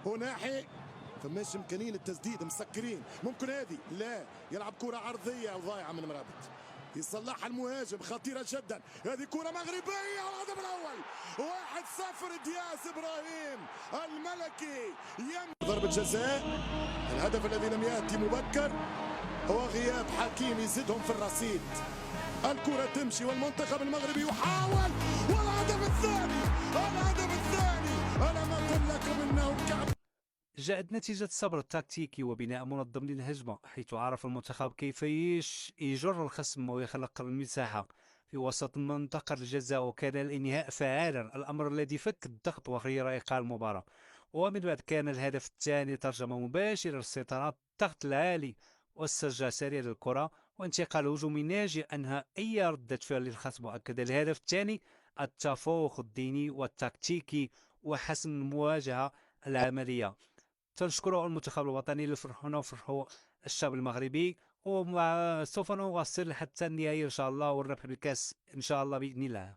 وناحي فماش امكانيه للتسديد، مسكرين. ممكن هذه لا، يلعب كره عرضيه وضايعه من مرابط، يصلحها المهاجم، خطيره جدا. هذه كره مغربيه والهدف الاول. 1-0. دياس ابراهيم الملكي ضربه جزاء. الهدف الذي لم ياتي مبكر هو غياب حكيم يزيدهم في الرصيد. الكره تمشي والمنتخب المغربي يحاول، والهدف الثاني، الهدف الثاني. انا ما اقول لكم انه كعب. جاءت نتيجة الصبر التكتيكي وبناء منظم للهجمة، حيث عرف المنتخب كيف يجر الخصم ويخلق المساحة في وسط منطقة الجزاء، وكان الانهاء فعالا، الأمر الذي فك الضغط وغير إيقاع المباراة. ومن بعد كان الهدف الثاني ترجمة مباشرة للسيطرة، الضغط العالي والسجع سريع للكرة وانتقال هجومي ناجح أنهى أي ردة فعل للخصم. وأكد الهدف الثاني التفوق الديني والتكتيكي وحسم المواجهة العملية. تنشكر المنتخب الوطني اللي فرحونا وفرحوا الشعب المغربي، وسوف نواصل حتى النهاية إن شاء الله، والربح بالكاس إن شاء الله بإذن الله.